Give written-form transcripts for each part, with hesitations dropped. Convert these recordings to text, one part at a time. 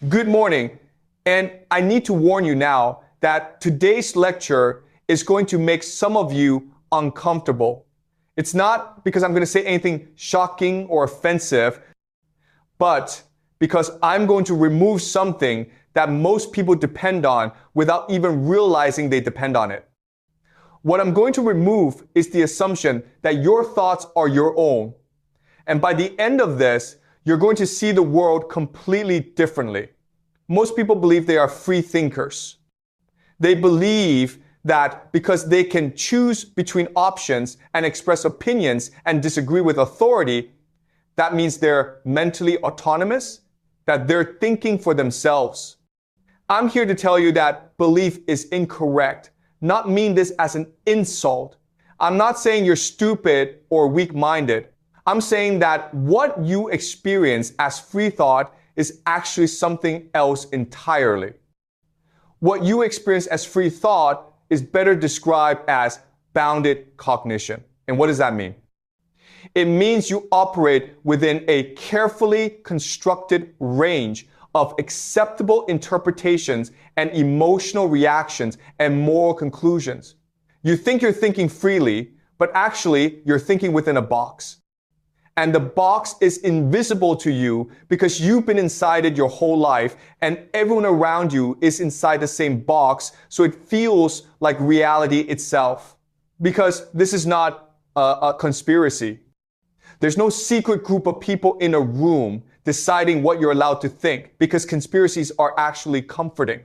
Good morning, and I need to warn you now that today's lecture is going to make some of you uncomfortable. It's not because I'm going to say anything shocking or offensive, but because I'm going to remove something that most people depend on without even realizing they depend on it. What I'm going to remove is the assumption that your thoughts are your own. And by the end of this, you're going to see the world completely differently. Most people believe they are free thinkers. They believe that because they can choose between options and express opinions and disagree with authority, that means they're mentally autonomous, that they're thinking for themselves. I'm here to tell you that belief is incorrect, not mean this as an insult. I'm not saying you're stupid or weak-minded. I'm saying that what you experience as free thought is actually something else entirely. What you experience as free thought is better described as bounded cognition. And what does that mean? It means you operate within a carefully constructed range of acceptable interpretations and emotional reactions and moral conclusions. You think you're thinking freely, but actually you're thinking within a box. And the box is invisible to you because you've been inside it your whole life and everyone around you is inside the same box, so it feels like reality itself. Because this is not a conspiracy. There's no secret group of people in a room deciding what you're allowed to think, because conspiracies are actually comforting.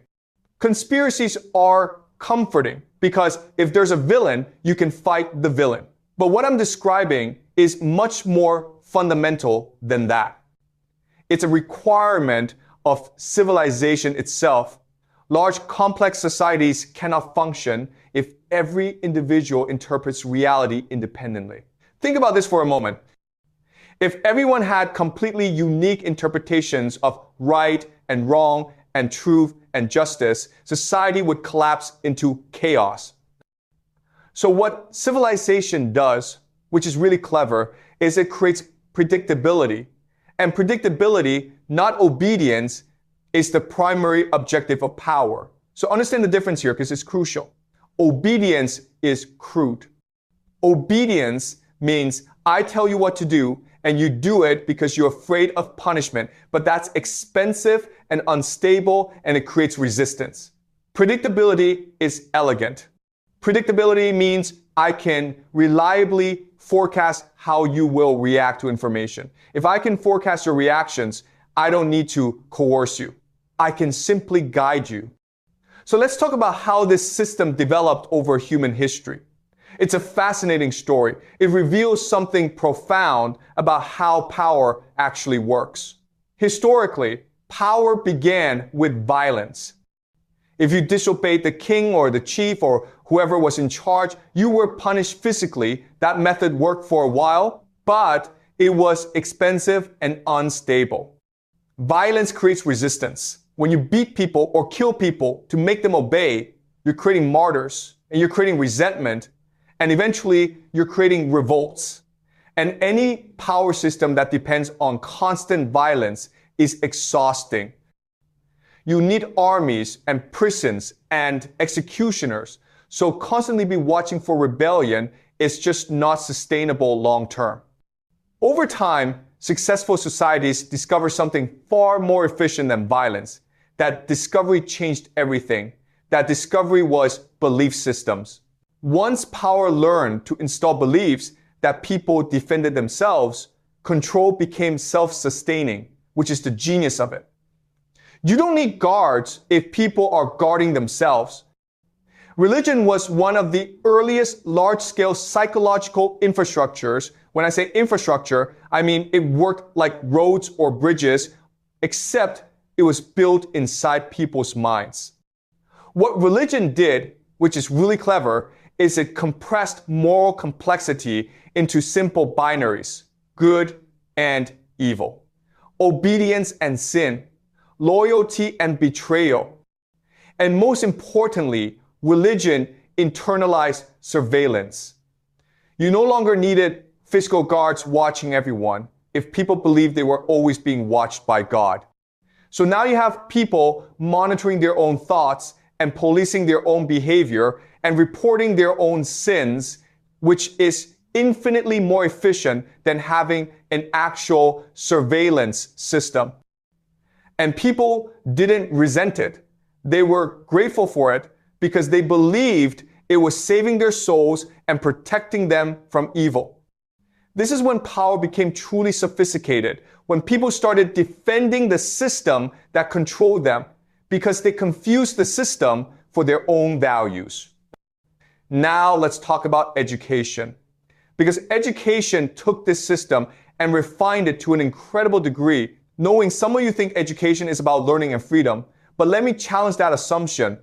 Conspiracies are comforting because if there's a villain, you can fight the villain. But what I'm describing is much more fundamental than that. It's a requirement of civilization itself. Large, complex societies cannot function if every individual interprets reality independently. Think about this for a moment. If everyone had completely unique interpretations of right and wrong and truth and justice, society would collapse into chaos. So what civilization does, which is really clever, is it creates predictability. And predictability, not obedience, is the primary objective of power. So understand the difference here because it's crucial. Obedience is crude. Obedience means I tell you what to do and you do it because you're afraid of punishment, but that's expensive and unstable and it creates resistance. Predictability is elegant. Predictability means I can reliably forecast how you will react to information. If I can forecast your reactions, I don't need to coerce you. I can simply guide you. So let's talk about how this system developed over human history. It's a fascinating story. It reveals something profound about how power actually works. Historically, power began with violence. If you disobeyed the king or the chief or whoever was in charge, you were punished physically. That method worked for a while, but it was expensive and unstable. Violence creates resistance. When you beat people or kill people to make them obey, you're creating martyrs and you're creating resentment, and eventually you're creating revolts. And any power system that depends on constant violence is exhausting. You need armies and prisons and executioners. So constantly be watching for rebellion is just not sustainable long term. Over time, successful societies discover something far more efficient than violence. That discovery changed everything. That discovery was belief systems. Once power learned to install beliefs that people defended themselves, control became self-sustaining, which is the genius of it. You don't need guards if people are guarding themselves. Religion was one of the earliest large-scale psychological infrastructures. When I say infrastructure, I mean it worked like roads or bridges, except it was built inside people's minds. What religion did, which is really clever, is it compressed moral complexity into simple binaries, good and evil, obedience and sin, loyalty and betrayal. And most importantly, religion internalized surveillance. You no longer needed physical guards watching everyone if people believed they were always being watched by God. So now you have people monitoring their own thoughts and policing their own behavior and reporting their own sins, which is infinitely more efficient than having an actual surveillance system. And people didn't resent it. They were grateful for it because they believed it was saving their souls and protecting them from evil. This is when power became truly sophisticated, when people started defending the system that controlled them because they confused the system for their own values. Now let's talk about education. Because education took this system and refined it to an incredible degree, knowing some of you think education is about learning and freedom, but let me challenge that assumption.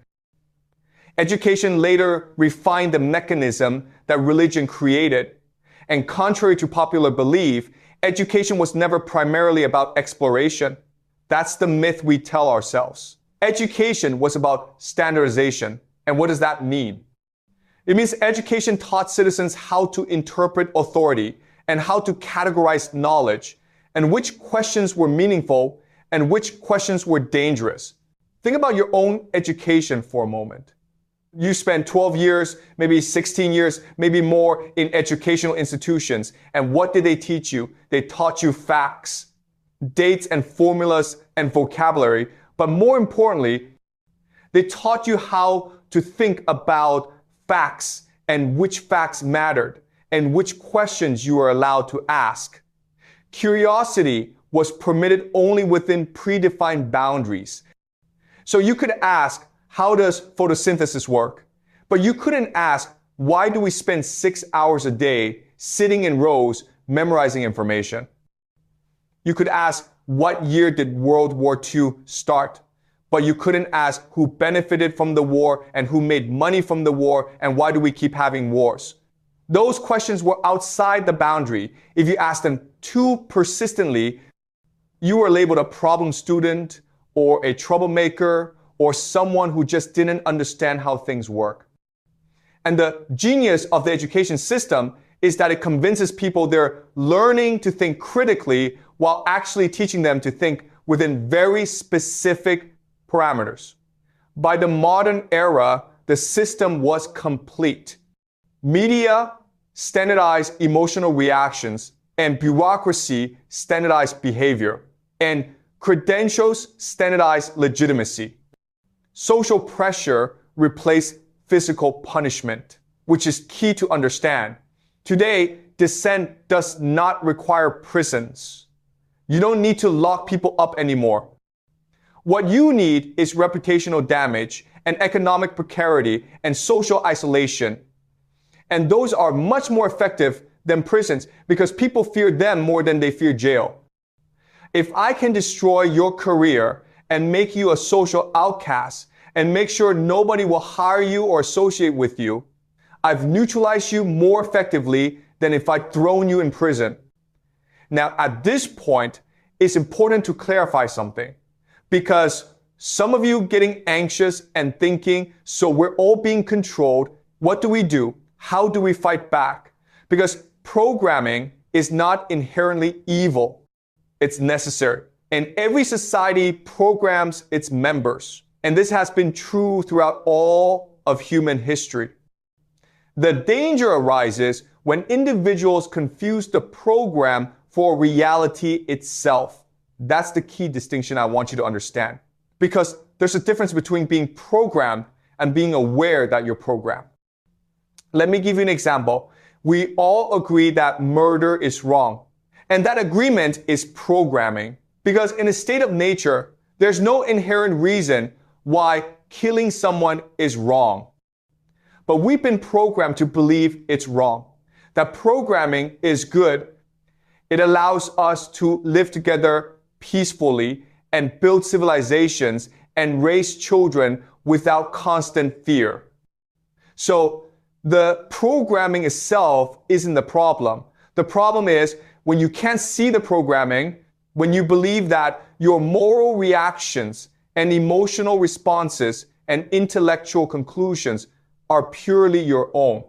Education later refined the mechanism that religion created. And contrary to popular belief, education was never primarily about exploration. That's the myth we tell ourselves. Education was about standardization. And what does that mean? It means education taught citizens how to interpret authority and how to categorize knowledge, and which questions were meaningful and which questions were dangerous. Think about your own education for a moment. You spent 12 years, maybe 16 years, maybe more in educational institutions. And what did they teach you? They taught you facts, dates and formulas and vocabulary. But more importantly, they taught you how to think about facts and which facts mattered and which questions you were allowed to ask. Curiosity was permitted only within predefined boundaries. So you could ask, how does photosynthesis work? But you couldn't ask, why do we spend 6 hours a day sitting in rows memorizing information? You could ask, what year did World War II start? But you couldn't ask who benefited from the war and who made money from the war and why do we keep having wars? Those questions were outside the boundary. If you asked them too persistently, you were labeled a problem student or a troublemaker or someone who just didn't understand how things work. And the genius of the education system is that it convinces people they're learning to think critically while actually teaching them to think within very specific parameters. By the modern era, the system was complete. Media standardized emotional reactions, and bureaucracy standardized behavior, and credentials standardized legitimacy. Social pressure replaced physical punishment, which is key to understand. Today, dissent does not require prisons. You don't need to lock people up anymore. What you need is reputational damage and economic precarity and social isolation. And those are much more effective than prisons because people fear them more than they fear jail. If I can destroy your career and make you a social outcast and make sure nobody will hire you or associate with you, I've neutralized you more effectively than if I'd thrown you in prison. Now, at this point, it's important to clarify something. Because some of you getting anxious and thinking, so we're all being controlled, what do we do? How do we fight back? Because programming is not inherently evil. It's necessary. And every society programs its members. And this has been true throughout all of human history. The danger arises when individuals confuse the program for reality itself. That's the key distinction I want you to understand. Because there's a difference between being programmed and being aware that you're programmed. Let me give you an example. We all agree that murder is wrong. And that agreement is programming. Because in a state of nature, there's no inherent reason why killing someone is wrong. But we've been programmed to believe it's wrong. That programming is good. It allows us to live together peacefully and build civilizations and raise children without constant fear. So the programming itself isn't the problem. The problem is when you can't see the programming, when you believe that your moral reactions and emotional responses and intellectual conclusions are purely your own.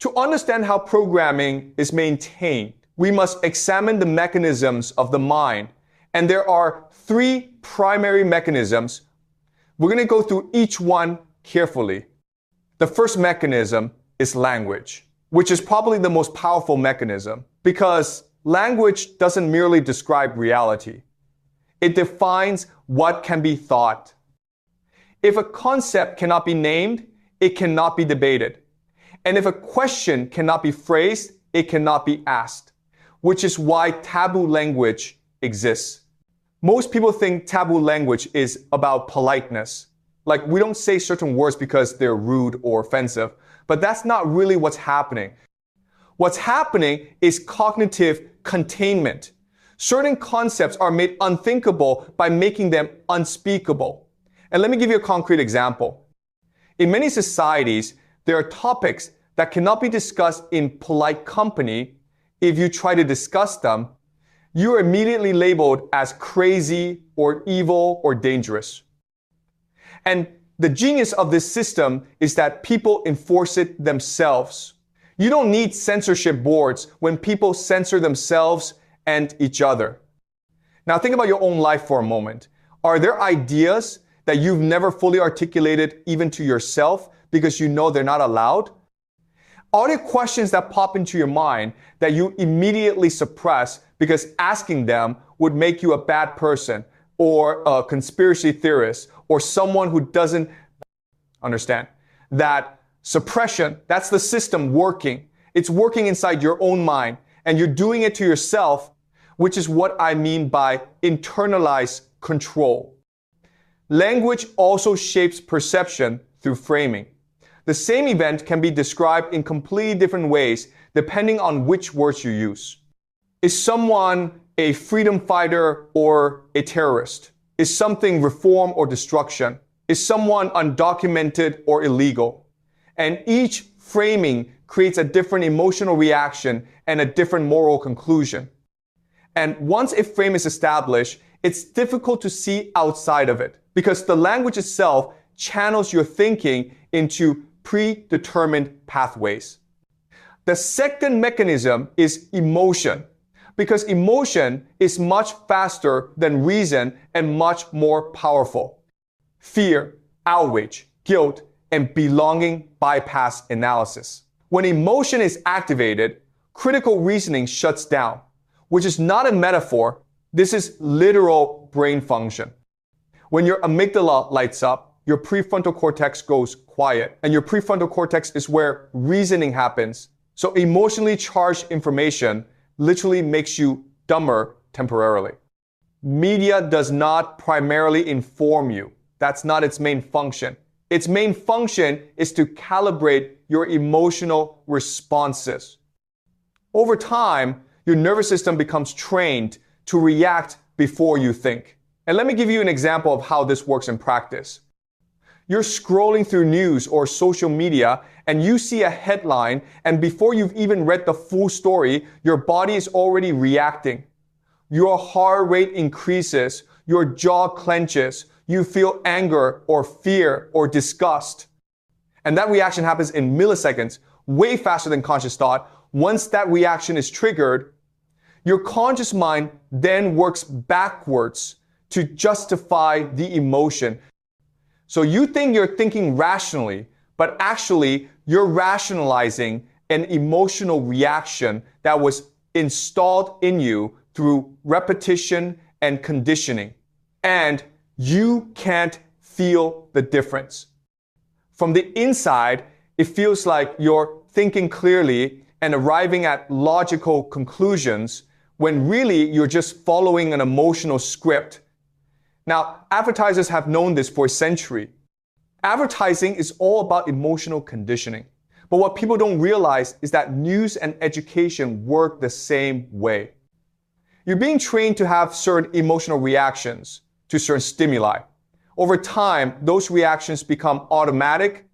To understand how programming is maintained, we must examine the mechanisms of the mind And there are three primary mechanisms. We're going to go through each one carefully. The first mechanism is language, which is probably the most powerful mechanism because language doesn't merely describe reality. It defines what can be thought. If a concept cannot be named, it cannot be debated. And if a question cannot be phrased, it cannot be asked, which is why taboo language exists. Most people think taboo language is about politeness. Like we don't say certain words because they're rude or offensive, but that's not really what's happening. What's happening is cognitive containment. Certain concepts are made unthinkable by making them unspeakable. And let me give you a concrete example. In many societies, there are topics that cannot be discussed in polite company. If you try to discuss them, you are immediately labeled as crazy or evil or dangerous. And the genius of this system is that people enforce it themselves. You don't need censorship boards when people censor themselves and each other. Now think about your own life for a moment. Are there ideas that you've never fully articulated even to yourself because you know they're not allowed? Are there questions that pop into your mind that you immediately suppress because asking them would make you a bad person or a conspiracy theorist or someone who doesn't understand? That suppression, that's the system working. It's working inside your own mind and you're doing it to yourself, which is what I mean by internalized control. Language also shapes perception through framing. The same event can be described in completely different ways depending on which words you use. Is someone a freedom fighter or a terrorist? Is something reform or destruction? Is someone undocumented or illegal? And each framing creates a different emotional reaction and a different moral conclusion. And once a frame is established, it's difficult to see outside of it because the language itself channels your thinking into predetermined pathways. The second mechanism is emotion, because emotion is much faster than reason and much more powerful. Fear, outrage, guilt, and belonging bypass analysis. When emotion is activated, critical reasoning shuts down, which is not a metaphor. This is literal brain function. When your amygdala lights up, your prefrontal cortex goes quiet, and your prefrontal cortex is where reasoning happens. So emotionally charged information literally makes you dumber temporarily. Media does not primarily inform you. That's not its main function. Its main function is to calibrate your emotional responses. Over time, your nervous system becomes trained to react before you think. And let me give you an example of how this works in practice. You're scrolling through news or social media and you see a headline, and before you've even read the full story, your body is already reacting. Your heart rate increases, your jaw clenches, you feel anger or fear or disgust. And that reaction happens in milliseconds, way faster than conscious thought. Once that reaction is triggered, your conscious mind then works backwards to justify the emotion. So you think you're thinking rationally, but actually you're rationalizing an emotional reaction that was installed in you through repetition and conditioning. And you can't feel the difference. From the inside, it feels like you're thinking clearly and arriving at logical conclusions when really you're just following an emotional script. Now, advertisers have known this for a century. Advertising is all about emotional conditioning. But what people don't realize is that news and education work the same way. You're being trained to have certain emotional reactions to certain stimuli. Over time, those reactions become automatic,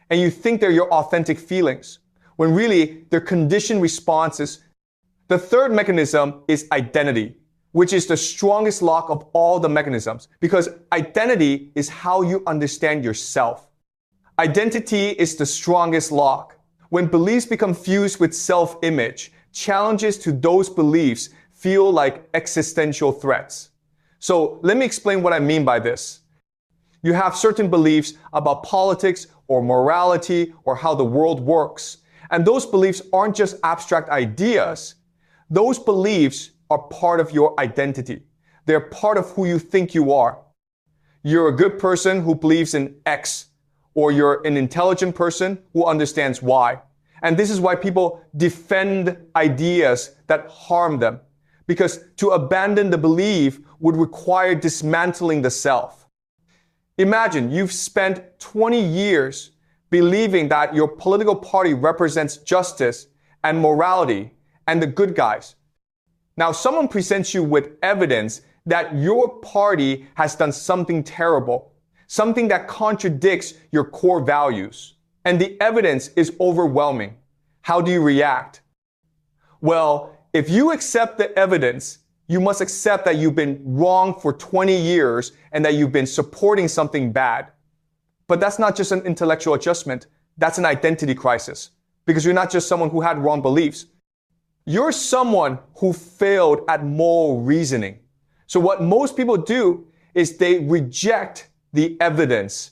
and you think they're your authentic feelings, when really they're conditioned responses. The third mechanism is identity, which is the strongest lock of all the mechanisms, because identity is how you understand yourself. Identity is the strongest lock. When beliefs become fused with self-image, challenges to those beliefs feel like existential threats. So let me explain what I mean by this. You have certain beliefs about politics or morality or how the world works. And those beliefs aren't just abstract ideas. Those beliefs are part of your identity. They're part of who you think you are. You're a good person who believes in X, or you're an intelligent person who understands Y. And this is why people defend ideas that harm them, because to abandon the belief would require dismantling the self. Imagine you've spent 20 years believing that your political party represents justice and morality and the good guys. Now, someone presents you with evidence that your party has done something terrible, something that contradicts your core values, and the evidence is overwhelming. How do you react? Well, if you accept the evidence, you must accept that you've been wrong for 20 years and that you've been supporting something bad. But that's not just an intellectual adjustment. That's an identity crisis, because you're not just someone who had wrong beliefs. You're someone who failed at moral reasoning. So what most people do is they reject the evidence.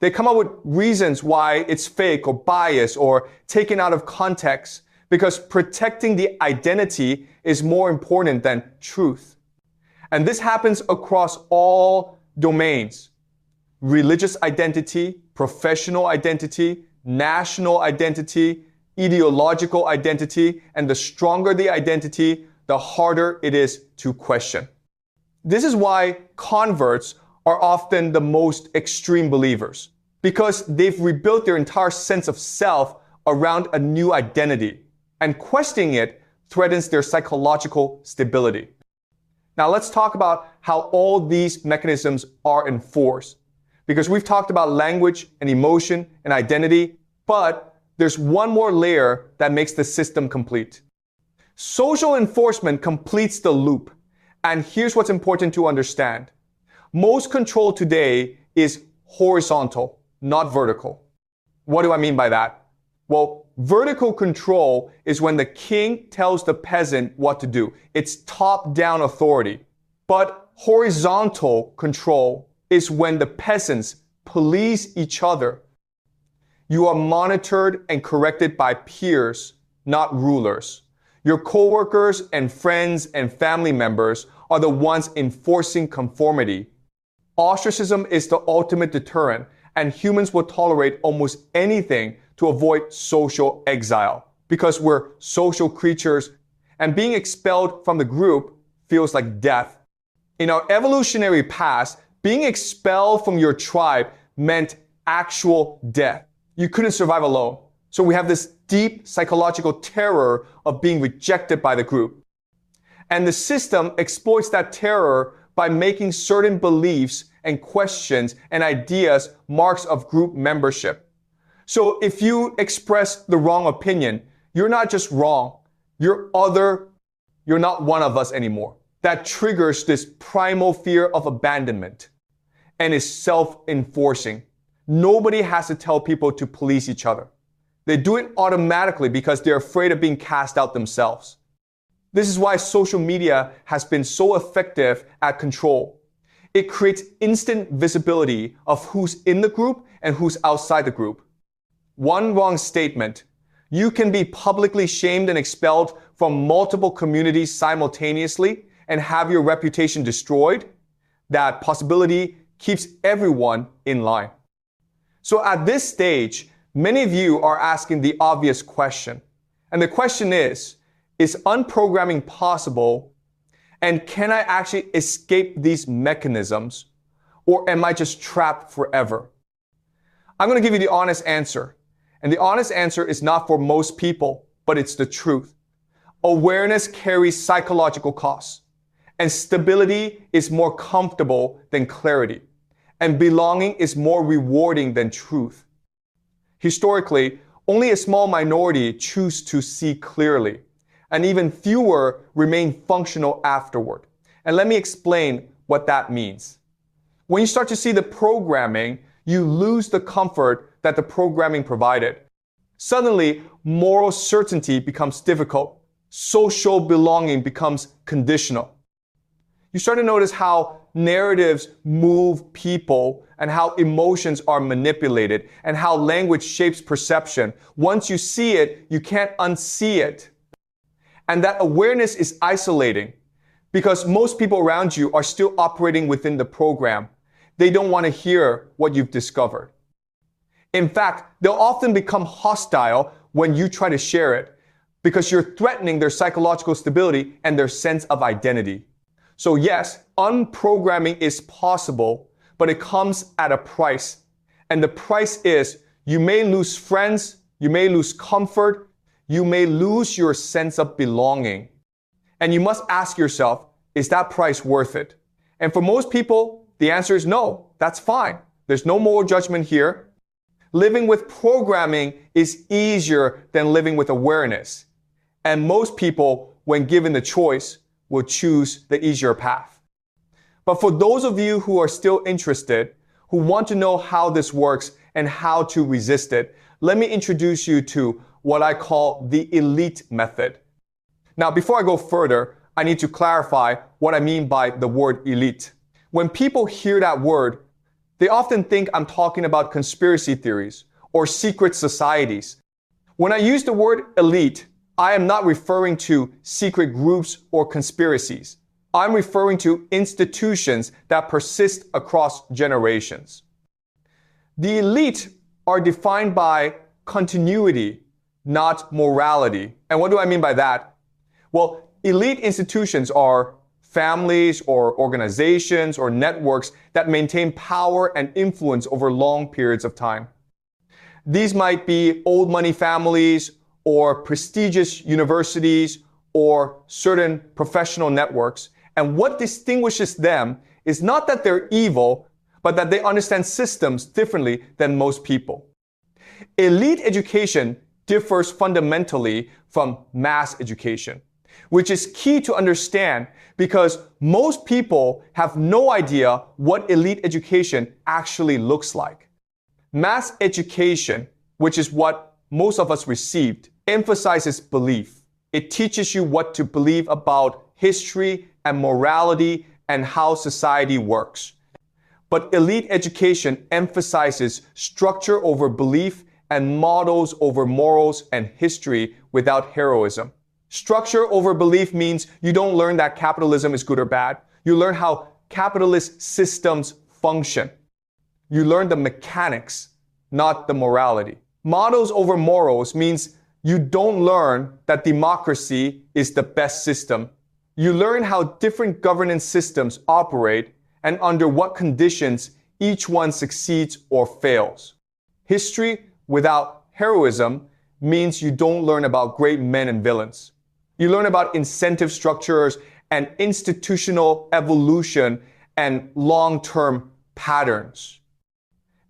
They come up with reasons why it's fake or biased or taken out of context, because protecting the identity is more important than truth. And this happens across all domains: religious identity, professional identity, national identity, ideological identity, and the stronger the identity, the harder it is to question. This is why converts are often the most extreme believers, because they've rebuilt their entire sense of self around a new identity, and questioning it threatens their psychological stability. Now let's talk about how all these mechanisms are enforced, because we've talked about language and emotion and identity, but there's one more layer that makes the system complete. Social enforcement completes the loop. And here's what's important to understand. Most control today is horizontal, not vertical. What do I mean by that? Well, vertical control is when the king tells the peasant what to do. It's top-down authority. But horizontal control is when the peasants police each other. You are monitored and corrected by peers, not rulers. Your coworkers and friends and family members are the ones enforcing conformity. Ostracism is the ultimate deterrent, and humans will tolerate almost anything to avoid social exile, because we're social creatures, and being expelled from the group feels like death. In our evolutionary past, being expelled from your tribe meant actual death. You couldn't survive alone. So we have this deep psychological terror of being rejected by the group. And the system exploits that terror by making certain beliefs and questions and ideas marks of group membership. So if you express the wrong opinion, you're not just wrong, you're other, you're not one of us anymore. That triggers this primal fear of abandonment and is self-enforcing. Nobody has to tell people to police each other. They do it automatically because they're afraid of being cast out themselves. This is why social media has been so effective at control. It creates instant visibility of who's in the group and who's outside the group. One wrong statement, you can be publicly shamed and expelled from multiple communities simultaneously and have your reputation destroyed. That possibility keeps everyone in line. So at this stage, many of you are asking the obvious question. And the question is unprogramming possible? And can I actually escape these mechanisms? Or am I just trapped forever? I'm going to give you the honest answer. And the honest answer is not for most people, but it's the truth. Awareness carries psychological costs. And stability is more comfortable than clarity. And belonging is more rewarding than truth. Historically, only a small minority choose to see clearly, and even fewer remain functional afterward. And let me explain what that means. When you start to see the programming, you lose the comfort that the programming provided. Suddenly, moral certainty becomes difficult. Social belonging becomes conditional. You start to notice how narratives move people and how emotions are manipulated and how language shapes perception. Once you see it, you can't unsee it. And that awareness is isolating because most people around you are still operating within the program. They don't want to hear what you've discovered. In fact, they'll often become hostile when you try to share it because you're threatening their psychological stability and their sense of identity. So yes, unprogramming is possible, but it comes at a price. And the price is you may lose friends, you may lose comfort, you may lose your sense of belonging. And you must ask yourself, is that price worth it? And for most people, the answer is no. That's fine. There's no moral judgment here. Living with programming is easier than living with awareness. And most people, when given the choice, will choose the easier path. But for those of you who are still interested, who want to know how this works and how to resist it, let me introduce you to what I call the elite method. Now, before I go further, I need to clarify what I mean by the word elite. When people hear that word, they often think I'm talking about conspiracy theories or secret societies. When I use the word elite, I am not referring to secret groups or conspiracies. I'm referring to institutions that persist across generations. The elite are defined by continuity, not morality. And what do I mean by that? Well, elite institutions are families or organizations or networks that maintain power and influence over long periods of time. These might be old money families or prestigious universities or certain professional networks. And what distinguishes them is not that they're evil, but that they understand systems differently than most people. Elite education differs fundamentally from mass education, which is key to understand because most people have no idea what elite education actually looks like. Mass education, which is what most of us received, emphasizes belief. It teaches you what to believe about history and morality and how society works. But elite education emphasizes structure over belief and models over morals and history without heroism. Structure over belief means you don't learn that capitalism is good or bad. You learn how capitalist systems function. You learn the mechanics, not the morality. Models over morals means you don't learn that democracy is the best system. You learn how different governance systems operate and under what conditions each one succeeds or fails. History without heroism means you don't learn about great men and villains. You learn about incentive structures and institutional evolution and long-term patterns.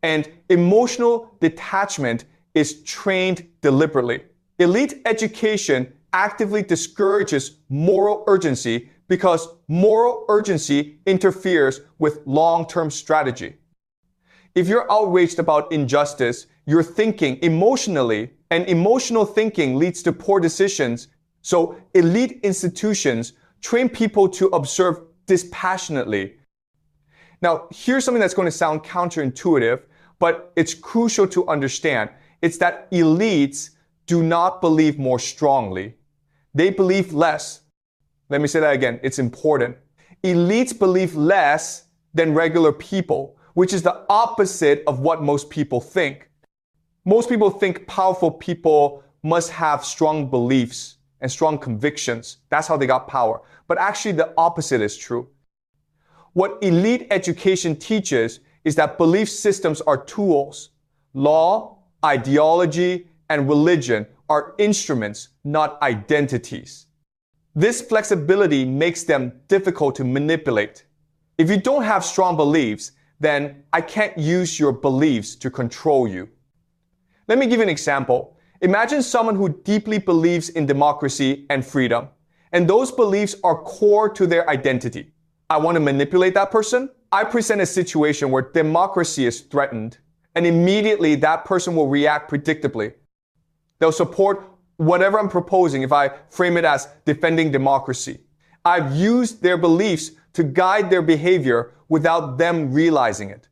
And emotional detachment is trained deliberately. Elite education actively discourages moral urgency because moral urgency interferes with long-term strategy. If you're outraged about injustice, you're thinking emotionally, and emotional thinking leads to poor decisions. So elite institutions train people to observe dispassionately. Now, here's something that's going to sound counterintuitive, but it's crucial to understand. It's that elites do not believe more strongly. They believe less. Let me say that again. It's important. Elites believe less than regular people, which is the opposite of what most people think. Most people think powerful people must have strong beliefs and strong convictions. That's how they got power. But actually, the opposite is true. What elite education teaches is that belief systems are tools. Law, ideology, and religion are instruments, not identities. This flexibility makes them difficult to manipulate. If you don't have strong beliefs, then I can't use your beliefs to control you. Let me give you an example. Imagine someone who deeply believes in democracy and freedom, and those beliefs are core to their identity. I want to manipulate that person. I present a situation where democracy is threatened, and immediately that person will react predictably. They'll support whatever I'm proposing if I frame it as defending democracy. I've used their beliefs to guide their behavior without them realizing it.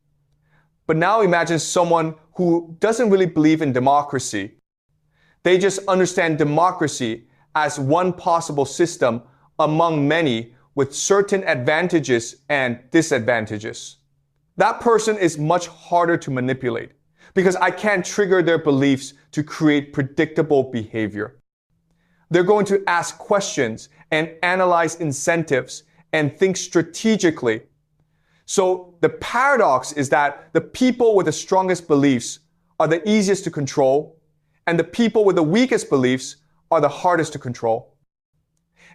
But now imagine someone who doesn't really believe in democracy. They just understand democracy as one possible system among many with certain advantages and disadvantages. That person is much harder to manipulate because I can't trigger their beliefs to create predictable behavior. They're going to ask questions and analyze incentives and think strategically. So the paradox is that the people with the strongest beliefs are the easiest to control, and the people with the weakest beliefs are the hardest to control.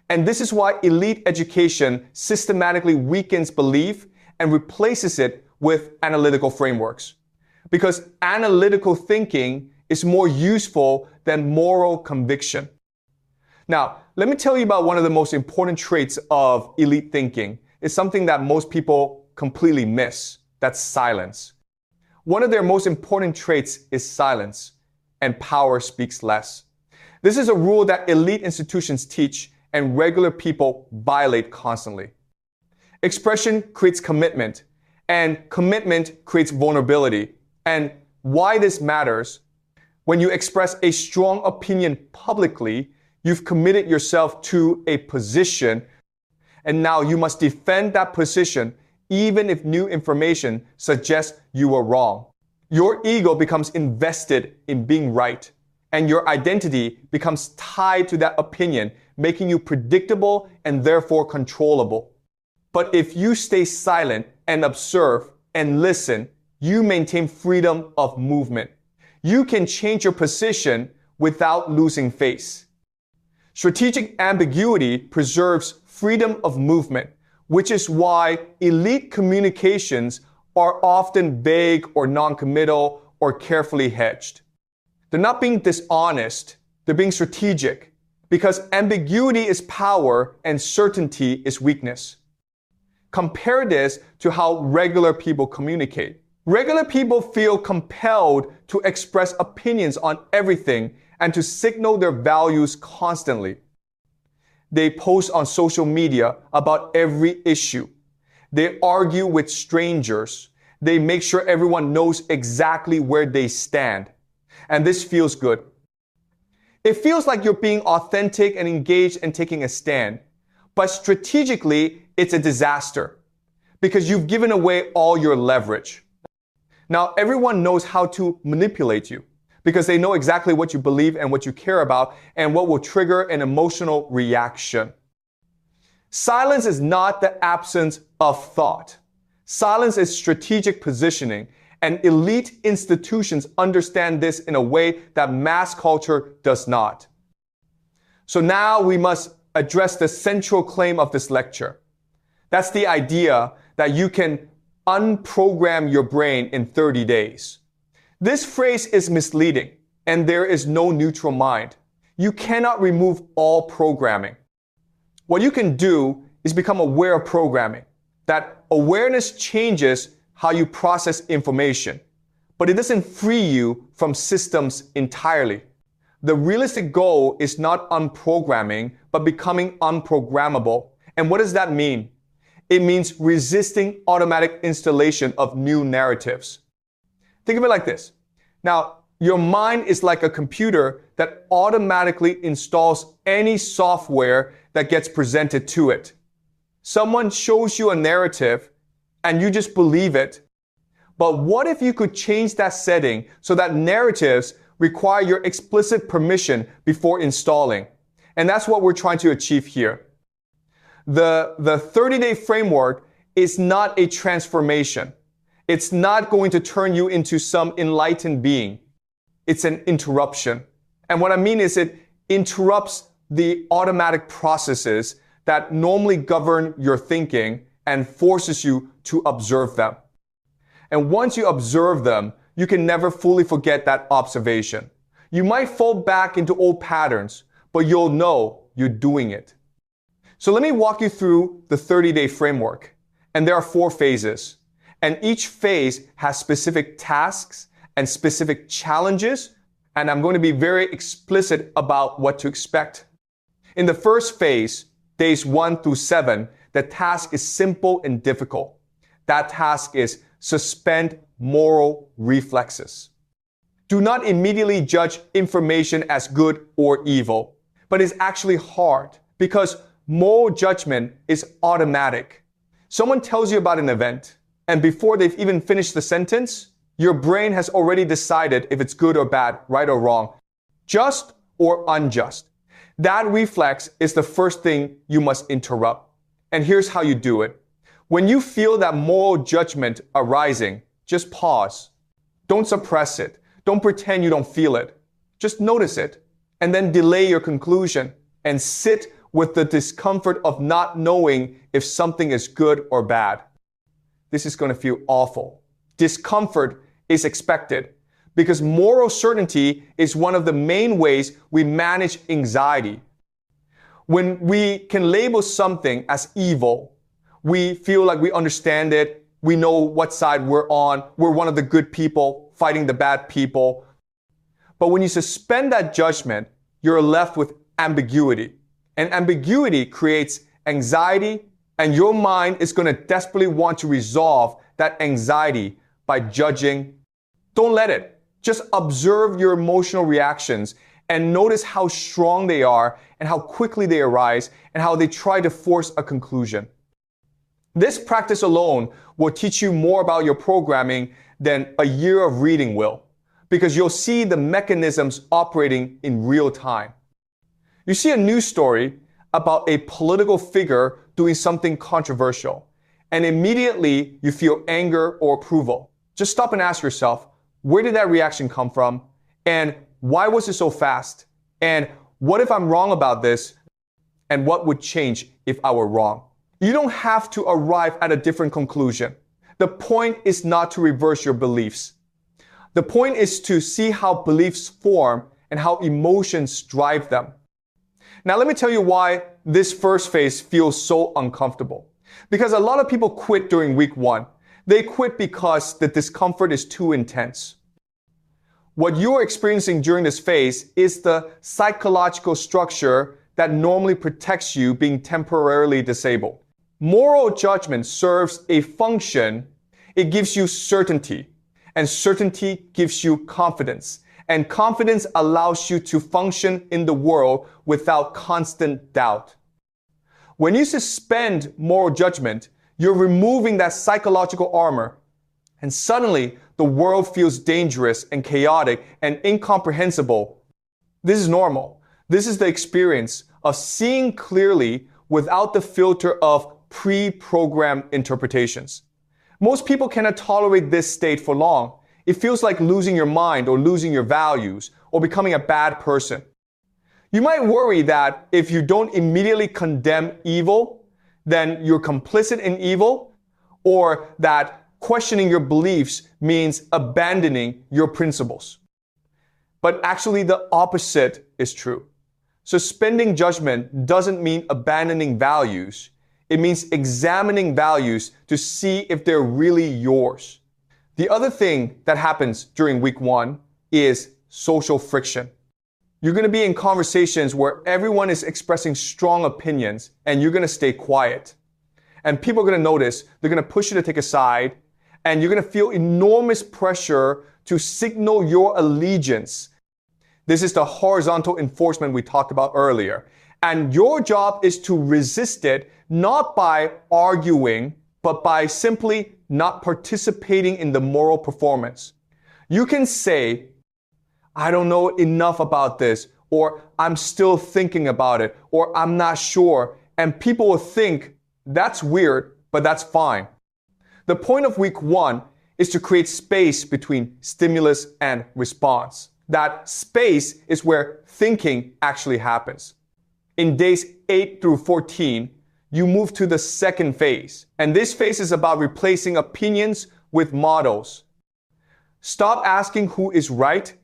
And this is why elite education systematically weakens belief and replaces it with analytical frameworks. Because analytical thinking is more useful than moral conviction. Now, let me tell you about one of the most important traits of elite thinking. It's something that most people completely miss. That's silence. One of their most important traits is silence, and power speaks less. This is a rule that elite institutions teach and regular people violate constantly. Expression creates commitment, and commitment creates vulnerability. And why this matters, when you express a strong opinion publicly, you've committed yourself to a position, and now you must defend that position even if new information suggests you were wrong. Your ego becomes invested in being right, and your identity becomes tied to that opinion, making you predictable and therefore controllable. But if you stay silent and observe and listen, you maintain freedom of movement. You can change your position without losing face. Strategic ambiguity preserves freedom of movement, which is why elite communications are often vague or non-committal or carefully hedged. They're not being dishonest, they're being strategic, because ambiguity is power and certainty is weakness. Compare this to how regular people communicate. Regular people feel compelled to express opinions on everything and to signal their values constantly. They post on social media about every issue. They argue with strangers. They make sure everyone knows exactly where they stand. And this feels good. It feels like you're being authentic and engaged and taking a stand. But strategically, it's a disaster because you've given away all your leverage. Now, everyone knows how to manipulate you because they know exactly what you believe and what you care about and what will trigger an emotional reaction. Silence is not the absence of thought. Silence is strategic positioning, and elite institutions understand this in a way that mass culture does not. So now we must address the central claim of this lecture. That's the idea that you can unprogram your brain in 30 days. This phrase is misleading, and there is no neutral mind. You cannot remove all programming. What you can do is become aware of programming. That awareness changes how you process information, but it doesn't free you from systems entirely. The realistic goal is not unprogramming, but becoming unprogrammable. And what does that mean? It means resisting automatic installation of new narratives. Think of it like this. Now, your mind is like a computer that automatically installs any software that gets presented to it. Someone shows you a narrative and you just believe it. But what if you could change that setting so that narratives require your explicit permission before installing? And that's what we're trying to achieve here. The 30-day framework is not a transformation. It's not going to turn you into some enlightened being. It's an interruption. And what I mean is it interrupts the automatic processes that normally govern your thinking and forces you to observe them. And once you observe them, you can never fully forget that observation. You might fall back into old patterns, but you'll know you're doing it. So let me walk you through the 30-day framework. And there are 4 phases. And each phase has specific tasks and specific challenges. And I'm going to be very explicit about what to expect. In the first phase, days 1 through 7, The task is simple and difficult. That task is suspend moral reflexes. Do not immediately judge information as good or evil, but it's actually hard because moral judgment is automatic. Someone tells you about an event, and before they've even finished the sentence, your brain has already decided if it's good or bad, right or wrong, just or unjust. That reflex is the first thing you must interrupt. And here's how you do it. When you feel that moral judgment arising, just pause. Don't suppress it. Don't pretend you don't feel it. Just notice it, and then delay your conclusion and sit with the discomfort of not knowing if something is good or bad. This is going to feel awful. Discomfort is expected because moral certainty is one of the main ways we manage anxiety. When we can label something as evil, we feel like we understand it, we know what side we're on, we're one of the good people fighting the bad people. But when you suspend that judgment, you're left with ambiguity. And ambiguity creates anxiety, and your mind is going to desperately want to resolve that anxiety by judging. Don't let it. Just observe your emotional reactions and notice how strong they are and how quickly they arise and how they try to force a conclusion. This practice alone will teach you more about your programming than a year of reading will, because you'll see the mechanisms operating in real time. You see a news story about a political figure doing something controversial, and immediately you feel anger or approval. Just stop and ask yourself, where did that reaction come from? And why was it so fast? And what if I'm wrong about this? And what would change if I were wrong? You don't have to arrive at a different conclusion. The point is not to reverse your beliefs. The point is to see how beliefs form and how emotions drive them. Now, let me tell you why this first phase feels so uncomfortable. Because a lot of people quit during week 1. They quit because the discomfort is too intense. What you're experiencing during this phase is the psychological structure that normally protects you being temporarily disabled. Moral judgment serves a function. It gives you certainty, and certainty gives you confidence, and confidence allows you to function in the world without constant doubt. When you suspend moral judgment, you're removing that psychological armor, and suddenly the world feels dangerous and chaotic and incomprehensible. This is normal. This is the experience of seeing clearly without the filter of pre-programmed interpretations. Most people cannot tolerate this state for long. It feels like losing your mind or losing your values or becoming a bad person. You might worry that if you don't immediately condemn evil, then you're complicit in evil, or that questioning your beliefs means abandoning your principles. But actually the opposite is true. Suspending judgment doesn't mean abandoning values. It means examining values to see if they're really yours. The other thing that happens during week 1 is social friction. You're going to be in conversations where everyone is expressing strong opinions and you're going to stay quiet. And people are going to notice, they're going to push you to take a side, and you're going to feel enormous pressure to signal your allegiance. This is the horizontal enforcement we talked about earlier. And your job is to resist it, not by arguing, but by simply not participating in the moral performance. You can say, I don't know enough about this, or I'm still thinking about it, or I'm not sure. And people will think, that's weird, but that's fine. The point of week 1 is to create space between stimulus and response. That space is where thinking actually happens. In days 8 through 14, you move to the second phase. And this phase is about replacing opinions with models. Stop asking who is right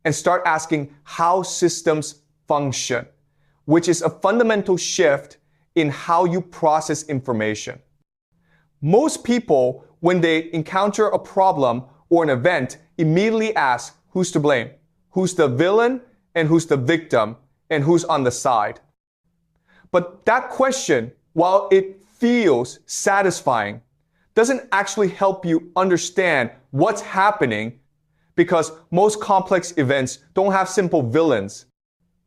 and start asking how systems function, which is a fundamental shift in how you process information. Most people, when they encounter a problem or an event, immediately ask who's to blame, who's the villain, and who's the victim, and who's on the side. But that question, while it feels satisfying doesn't actually help you understand what's happening, because most complex events don't have simple villains.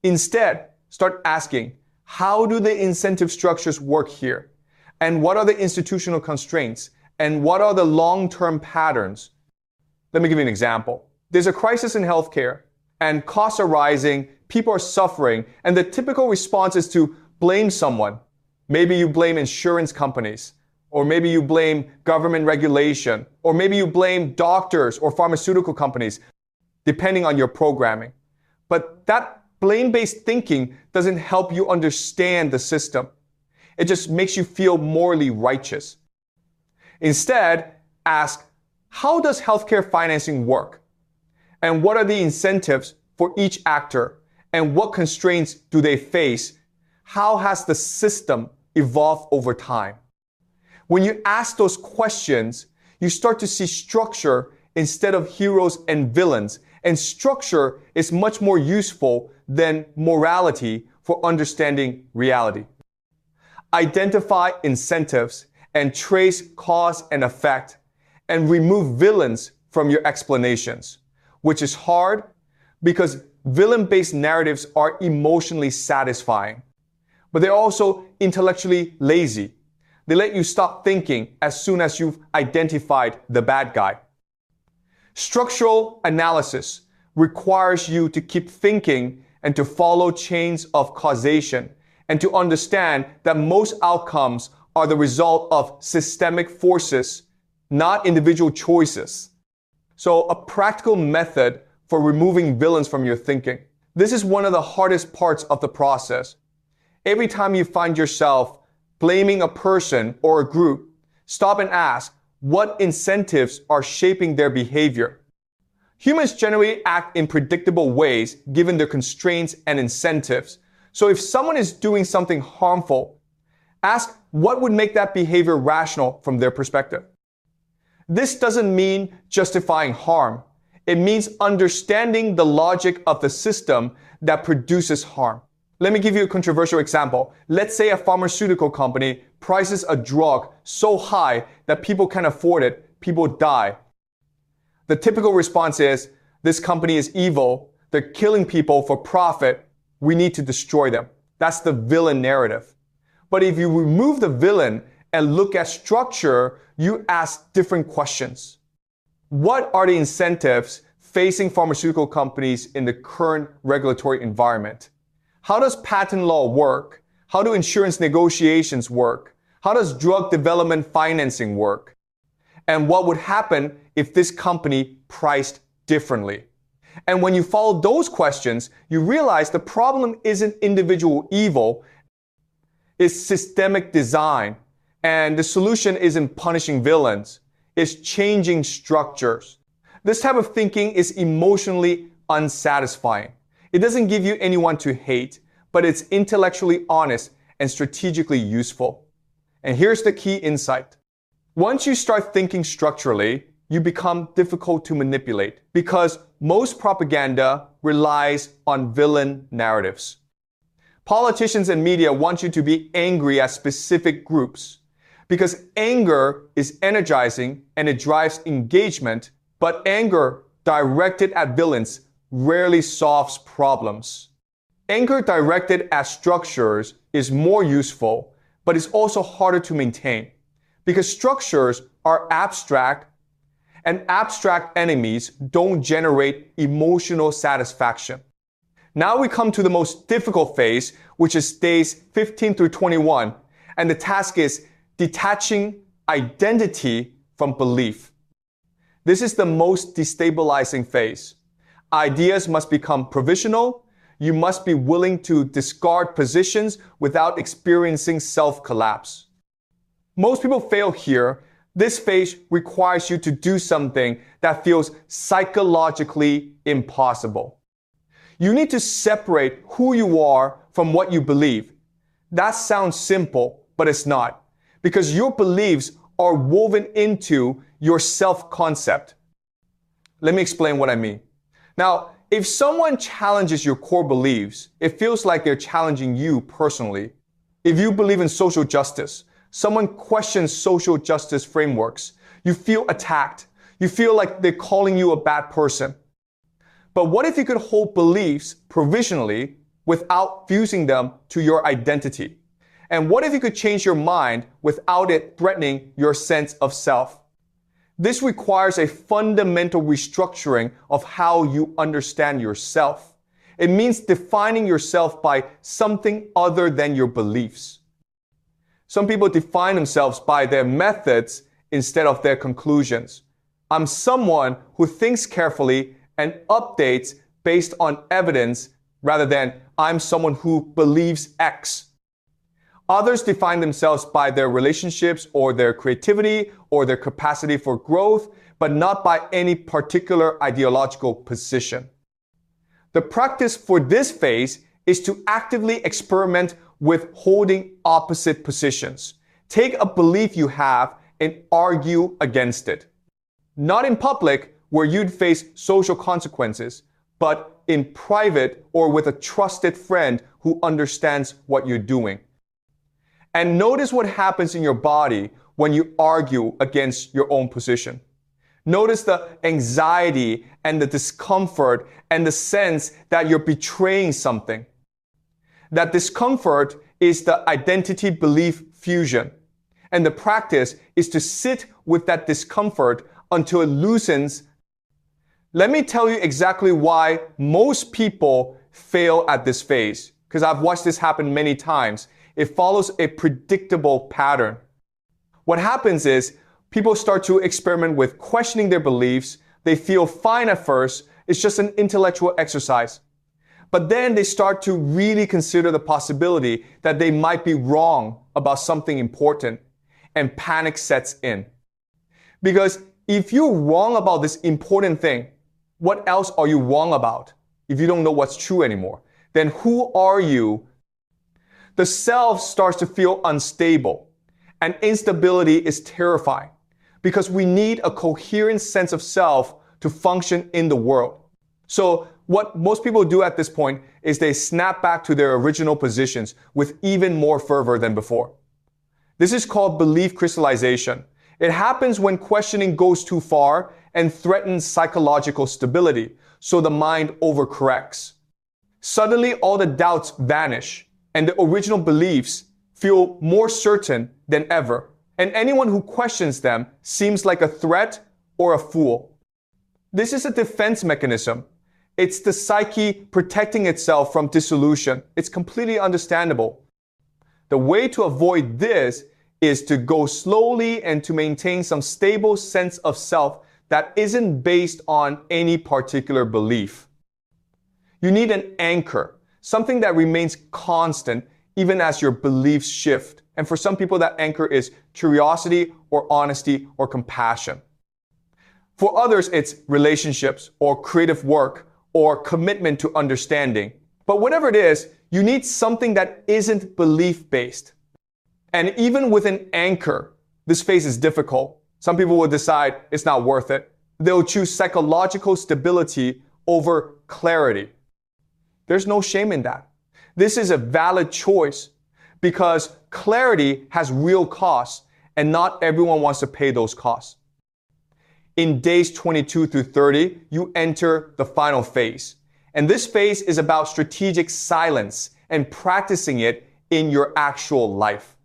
Instead, start asking, how do the incentive structures work here? And what are the institutional constraints? And what are the long-term patterns? Let me give you an example. There's a crisis in healthcare, and costs are rising, people are suffering, and the typical response is to blame someone. Maybe you blame insurance companies, or maybe you blame government regulation, or maybe you blame doctors or pharmaceutical companies, depending on your programming. But that blame-based thinking doesn't help you understand the system. It just makes you feel morally righteous. Instead, ask, how does healthcare financing work? And what are the incentives for each actor? And what constraints do they face? How has the system evolved over time? When you ask those questions, you start to see structure instead of heroes and villains. And structure is much more useful than morality for understanding reality. Identify incentives and trace cause and effect, and remove villains from your explanations, which is hard because villain-based narratives are emotionally satisfying, but they're also intellectually lazy. They let you stop thinking as soon as you've identified the bad guy. Structural analysis requires you to keep thinking and to follow chains of causation, and to understand that most outcomes are the result of systemic forces, not individual choices. So a practical method for removing villains from your thinking. This is one of the hardest parts of the process. Every time you find yourself blaming a person or a group, stop and ask, what incentives are shaping their behavior? Humans generally act in predictable ways given their constraints and incentives. So if someone is doing something harmful, ask what would make that behavior rational from their perspective. This doesn't mean justifying harm. It means understanding the logic of the system that produces harm. Let me give you a controversial example. Let's say a pharmaceutical company prices a drug so high that people can't afford it, people die. The typical response is, this company is evil, they're killing people for profit, we need to destroy them. That's the villain narrative. But if you remove the villain and look at structure, you ask different questions. What are the incentives facing pharmaceutical companies in the current regulatory environment? How does patent law work? How do insurance negotiations work? How does drug development financing work? And what would happen if this company priced differently? And when you follow those questions, you realize the problem isn't individual evil, it's systemic design. And the solution isn't punishing villains, it's changing structures. This type of thinking is emotionally unsatisfying. It doesn't give you anyone to hate, but it's intellectually honest and strategically useful. And here's the key insight. Once you start thinking structurally, you become difficult to manipulate because most propaganda relies on villain narratives. Politicians and media want you to be angry at specific groups because anger is energizing and it drives engagement, but anger directed at villains rarely solves problems. Anger directed at structures is more useful, but it's also harder to maintain because structures are abstract, and abstract enemies don't generate emotional satisfaction. Now we come to the most difficult phase, which is days 15 through 21, and the task is detaching identity from belief. This is the most destabilizing phase. Ideas must become provisional. You must be willing to discard positions without experiencing self-collapse. Most people fail here. This phase requires you to do something that feels psychologically impossible. You need to separate who you are from what you believe. That sounds simple, but it's not, because your beliefs are woven into your self-concept. Let me explain what I mean. Now, if someone challenges your core beliefs, it feels like they're challenging you personally. If you believe in social justice, Someone questions social justice frameworks. You feel attacked. You feel like they're calling you a bad person. But what if you could hold beliefs provisionally without fusing them to your identity? And what if you could change your mind without it threatening your sense of self? This requires a fundamental restructuring of how you understand yourself. It means defining yourself by something other than your beliefs. Some people define themselves by their methods instead of their conclusions. I'm someone who thinks carefully and updates based on evidence rather than I'm someone who believes X. Others define themselves by their relationships or their creativity or their capacity for growth, but not by any particular ideological position. The practice for this phase is to actively experiment with holding opposite positions. Take a belief you have and argue against it. Not in public, where you'd face social consequences, but in private or with a trusted friend who understands what you're doing. And notice what happens in your body when you argue against your own position. Notice the anxiety and the discomfort and the sense that you're betraying something. That discomfort is the identity belief fusion. And the practice is to sit with that discomfort until it loosens. Let me tell you exactly why most people fail at this phase, because I've watched this happen many times. It follows a predictable pattern. What happens is people start to experiment with questioning their beliefs. They feel fine at first. It's just an intellectual exercise. But then they start to really consider the possibility that they might be wrong about something important, and panic sets in. Because if you're wrong about this important thing, what else are you wrong about if you don't know what's true anymore? Then who are you? The self starts to feel unstable, and instability is terrifying because we need a coherent sense of self to function in the world. So what most people do at this point is they snap back to their original positions with even more fervor than before. This is called belief crystallization. It happens when questioning goes too far and threatens psychological stability, so the mind overcorrects. Suddenly, all the doubts vanish, and the original beliefs feel more certain than ever, and anyone who questions them seems like a threat or a fool. This is a defense mechanism. It's the psyche protecting itself from dissolution. It's completely understandable. The way to avoid this is to go slowly and to maintain some stable sense of self that isn't based on any particular belief. You need an anchor, something that remains constant even as your beliefs shift. And for some people, that anchor is curiosity or honesty or compassion. For others, it's relationships or creative work or commitment to understanding. But whatever it is, you need something that isn't belief-based. And even with an anchor, this phase is difficult. Some people will decide it's not worth it. They'll choose psychological stability over clarity. There's no shame in that. This is a valid choice because clarity has real costs and not everyone wants to pay those costs. In days 22 through 30, you enter the final phase. And this phase is about strategic silence and practicing it in your actual life.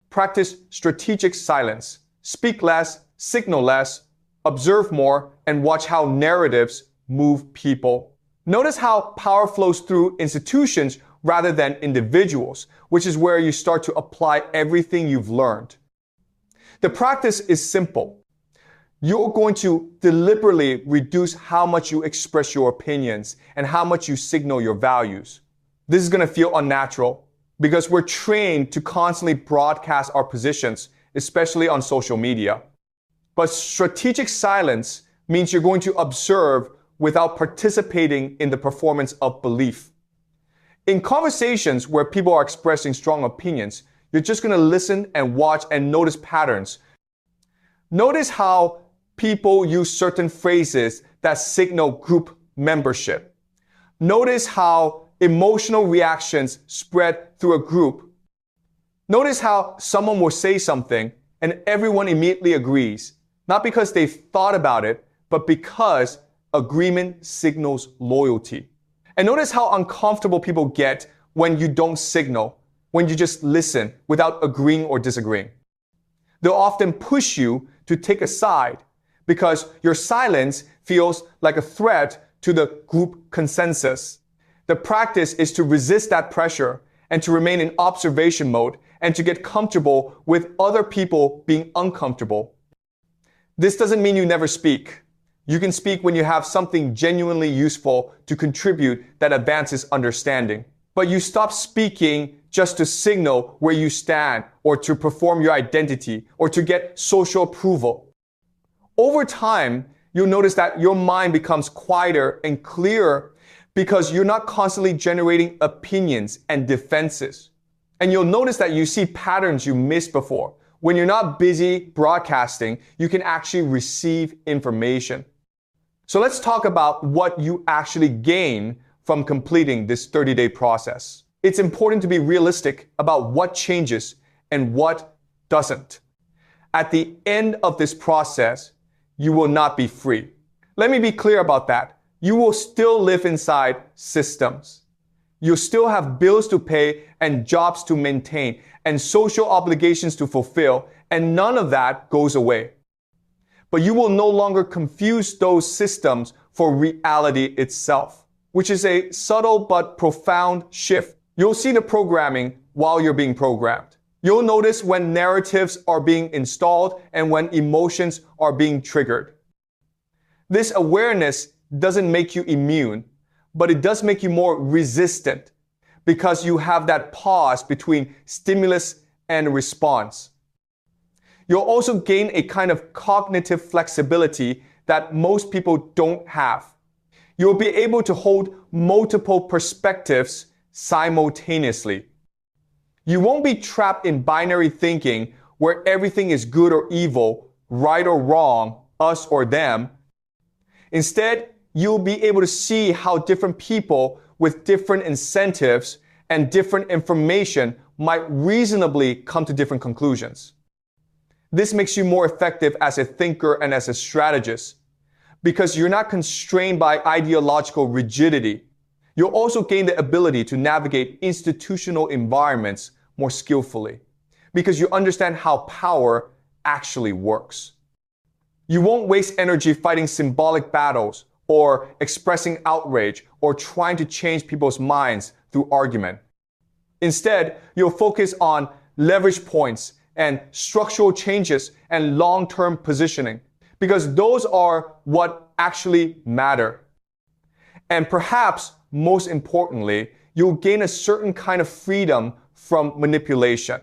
Practice strategic silence. Speak less, signal less, observe more, and watch how narratives move people. Notice how power flows through institutions rather than individuals, which is where you start to apply everything you've learned. The practice is simple. You're going to deliberately reduce how much you express your opinions and how much you signal your values. This is going to feel unnatural because we're trained to constantly broadcast our positions, especially on social media. But strategic silence means you're going to observe without participating in the performance of belief. In conversations where people are expressing strong opinions, you're just going to listen and watch and notice patterns. Notice how people use certain phrases that signal group membership. Notice how emotional reactions spread through a group. Notice how someone will say something and everyone immediately agrees, not because they've thought about it, but because agreement signals loyalty. And notice how uncomfortable people get when you don't signal, when you just listen without agreeing or disagreeing. They'll often push you to take a side because your silence feels like a threat to the group consensus. The practice is to resist that pressure and to remain in observation mode and to get comfortable with other people being uncomfortable. This doesn't mean you never speak. You can speak when you have something genuinely useful to contribute that advances understanding. But you stop speaking just to signal where you stand or to perform your identity or to get social approval. Over time, you'll notice that your mind becomes quieter and clearer because you're not constantly generating opinions and defenses. And you'll notice that you see patterns you missed before. When you're not busy broadcasting, you can actually receive information. So let's talk about what you actually gain from completing this 30-day process. It's important to be realistic about what changes and what doesn't. At the end of this process, you will not be free. Let me be clear about that. You will still live inside systems. You'll still have bills to pay and jobs to maintain and social obligations to fulfill, and none of that goes away. But you will no longer confuse those systems for reality itself, which is a subtle but profound shift. You'll see the programming while you're being programmed. You'll notice when narratives are being installed and when emotions are being triggered. This awareness doesn't make you immune, but it does make you more resistant because you have that pause between stimulus and response. You'll also gain a kind of cognitive flexibility that most people don't have. You'll be able to hold multiple perspectives simultaneously. You won't be trapped in binary thinking where everything is good or evil, right or wrong, us or them. Instead, you'll be able to see how different people with different incentives and different information might reasonably come to different conclusions. This makes you more effective as a thinker and as a strategist because you're not constrained by ideological rigidity. You'll also gain the ability to navigate institutional environments more skillfully because you understand how power actually works. You won't waste energy fighting symbolic battles or expressing outrage or trying to change people's minds through argument. Instead, you'll focus on leverage points and structural changes and long-term positioning because those are what actually matter. And perhaps most importantly, you'll gain a certain kind of freedom from manipulation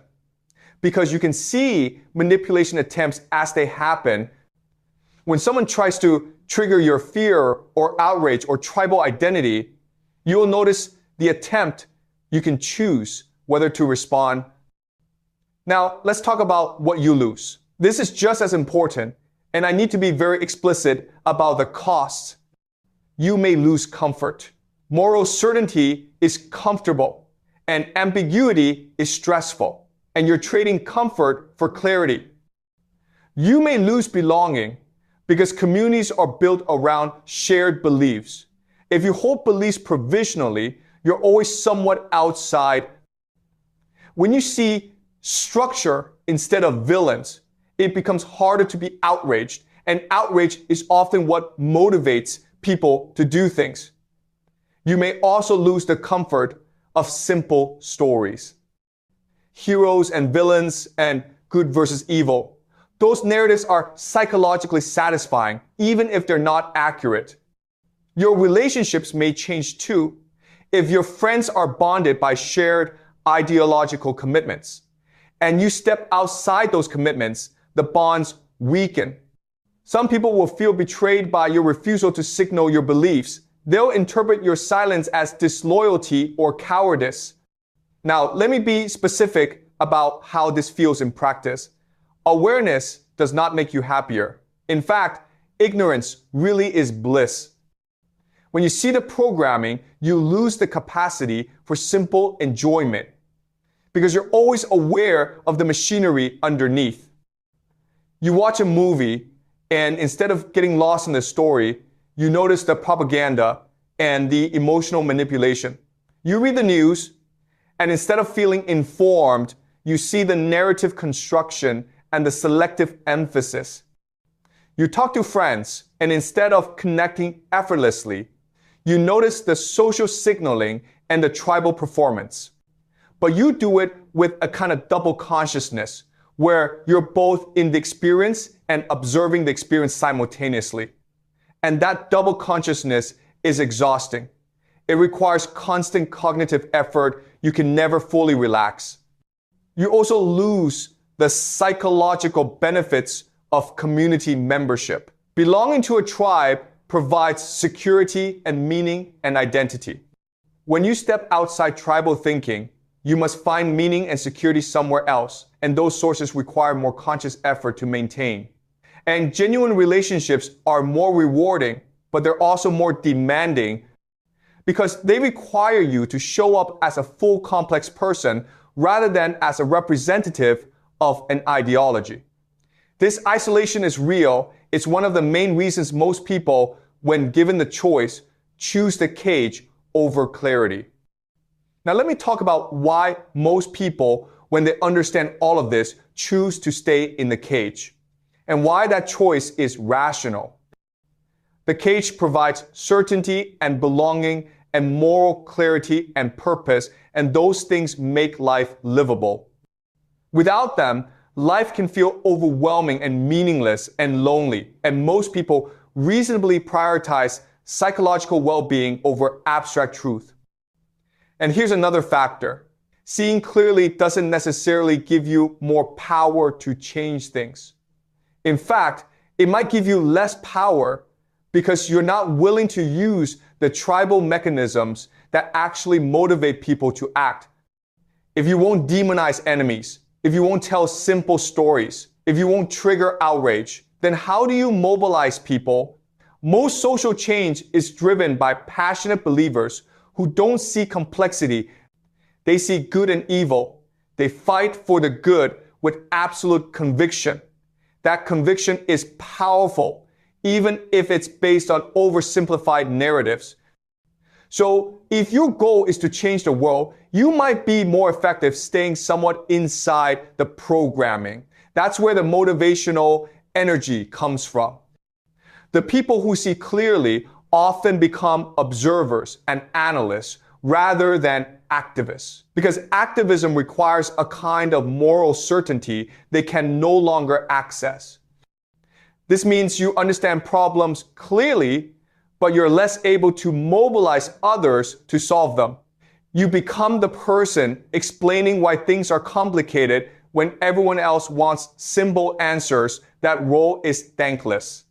because you can see manipulation attempts as they happen. When someone tries to trigger your fear or outrage or tribal identity, you'll notice the attempt. You can choose whether to respond. Now, let's talk about what you lose. This is just as important, and I need to be very explicit about the costs. You may lose comfort. Moral certainty is comfortable, and ambiguity is stressful, and you're trading comfort for clarity. You may lose belonging because communities are built around shared beliefs. If you hold beliefs provisionally, you're always somewhat outside. When you see structure instead of villains, it becomes harder to be outraged, and outrage is often what motivates people to do things. You may also lose the comfort of simple stories. Heroes and villains and good versus evil. Those narratives are psychologically satisfying, even if they're not accurate. Your relationships may change too if your friends are bonded by shared ideological commitments, and you step outside those commitments, the bonds weaken. Some people will feel betrayed by your refusal to signal your beliefs. They'll interpret your silence as disloyalty or cowardice. Now, let me be specific about how this feels in practice. Awareness does not make you happier. In fact, ignorance really is bliss. When you see the programming, you lose the capacity for simple enjoyment because you're always aware of the machinery underneath. You watch a movie, and instead of getting lost in the story, you notice the propaganda and the emotional manipulation. You read the news, and instead of feeling informed, you see the narrative construction and the selective emphasis. You talk to friends, and instead of connecting effortlessly, you notice the social signaling and the tribal performance. But you do it with a kind of double consciousness, where you're both in the experience and observing the experience simultaneously. And that double consciousness is exhausting. It requires constant cognitive effort. You can never fully relax. You also lose the psychological benefits of community membership. Belonging to a tribe provides security and meaning and identity. When you step outside tribal thinking, you must find meaning and security somewhere else, and those sources require more conscious effort to maintain. And genuine relationships are more rewarding, but they're also more demanding because they require you to show up as a full complex person rather than as a representative of an ideology. This isolation is real. It's one of the main reasons most people, when given the choice, choose the cage over clarity. Now let me talk about why most people, when they understand all of this, choose to stay in the cage, and why that choice is rational. The cage provides certainty and belonging and moral clarity and purpose, and those things make life livable. Without them, life can feel overwhelming and meaningless and lonely, and most people reasonably prioritize psychological well-being over abstract truth. And here's another factor. Seeing clearly doesn't necessarily give you more power to change things. In fact, it might give you less power because you're not willing to use the tribal mechanisms that actually motivate people to act. If you won't demonize enemies, if you won't tell simple stories, if you won't trigger outrage, then how do you mobilize people? Most social change is driven by passionate believers who don't see complexity. They see good and evil. They fight for the good with absolute conviction. That conviction is powerful, even if it's based on oversimplified narratives. So if your goal is to change the world, you might be more effective staying somewhat inside the programming. That's where the motivational energy comes from. The people who see clearly often become observers and analysts rather than activists, because activism requires a kind of moral certainty they can no longer access. This means you understand problems clearly, but you're less able to mobilize others to solve them. You become the person explaining why things are complicated when everyone else wants simple answers. That role is thankless.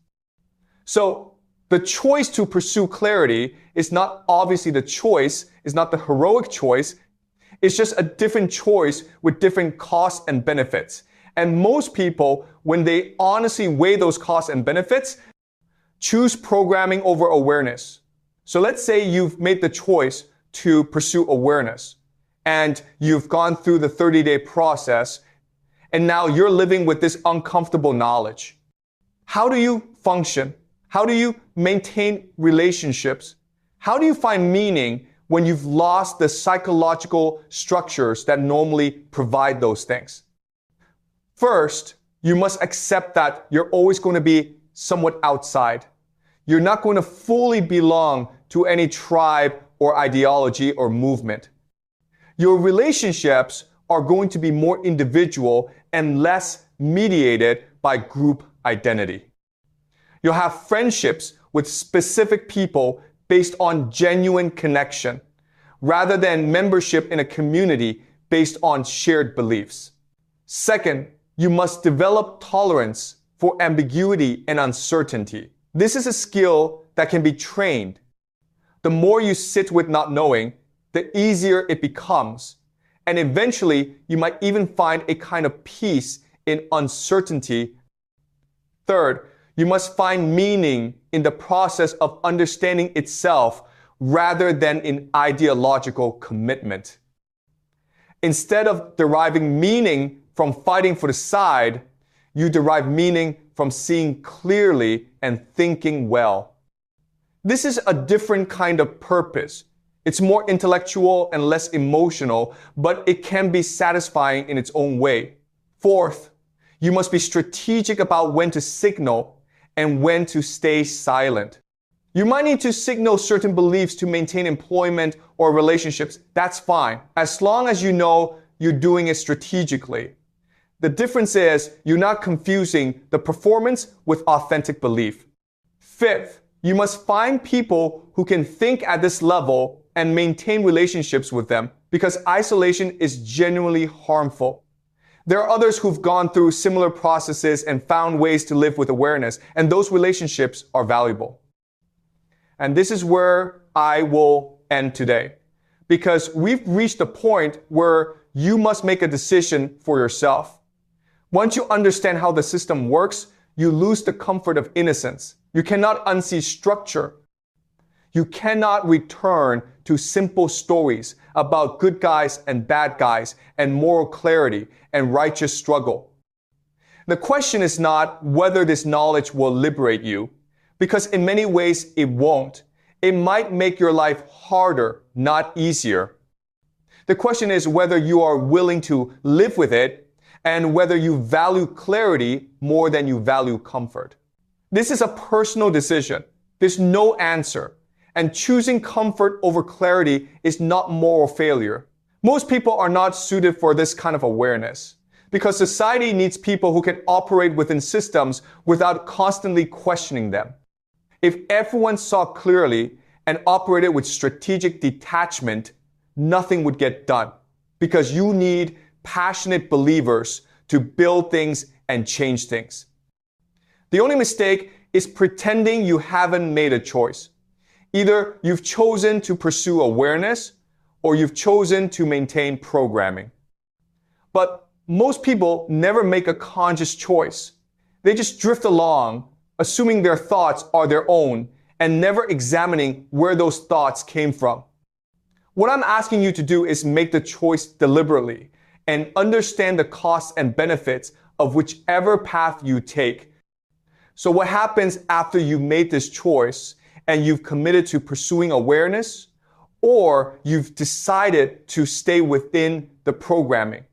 So the choice to pursue clarity is not obviously the choice, is not the heroic choice. It's just a different choice with different costs and benefits. And most people, when they honestly weigh those costs and benefits, choose programming over awareness. So let's say you've made the choice to pursue awareness, and you've gone through the 30-day process, and now you're living with this uncomfortable knowledge. How do you function? How do you maintain relationships? How do you find meaning when you've lost the psychological structures that normally provide those things? First, you must accept that you're always going to be somewhat outside. You're not going to fully belong to any tribe or ideology or movement. Your relationships are going to be more individual and less mediated by group identity. You'll have friendships with specific people based on genuine connection, rather than membership in a community based on shared beliefs. Second, you must develop tolerance for ambiguity and uncertainty. This is a skill that can be trained. The more you sit with not knowing, the easier it becomes. And eventually, you might even find a kind of peace in uncertainty. Third, you must find meaning in the process of understanding itself rather than in ideological commitment. Instead of deriving meaning from fighting for the side, you derive meaning from seeing clearly and thinking well. This is a different kind of purpose. It's more intellectual and less emotional, but it can be satisfying in its own way. Fourth, you must be strategic about when to signal and when to stay silent. You might need to signal certain beliefs to maintain employment or relationships. That's fine, as long as you know you're doing it strategically. The difference is you're not confusing the performance with authentic belief. Fifth, you must find people who can think at this level and maintain relationships with them, because isolation is genuinely harmful. There are others who've gone through similar processes and found ways to live with awareness, and those relationships are valuable. And this is where I will end today, because we've reached a point where you must make a decision for yourself. Once you understand how the system works, you lose the comfort of innocence. You cannot unsee structure. You cannot return to simple stories about good guys and bad guys and moral clarity and righteous struggle. The question is not whether this knowledge will liberate you, because in many ways it won't. It might make your life harder, not easier. The question is whether you are willing to live with it and whether you value clarity more than you value comfort. This is a personal decision. There's no answer. And choosing comfort over clarity is not moral failure. Most people are not suited for this kind of awareness, because society needs people who can operate within systems without constantly questioning them. If everyone saw clearly and operated with strategic detachment, nothing would get done, because you need passionate believers to build things and change things. The only mistake is pretending you haven't made a choice. Either you've chosen to pursue awareness or you've chosen to maintain programming. But most people never make a conscious choice. They just drift along, assuming their thoughts are their own and never examining where those thoughts came from. What I'm asking you to do is make the choice deliberately and understand the costs and benefits of whichever path you take. So what happens after you've made this choice and you've committed to pursuing awareness, or you've decided to stay within the programming?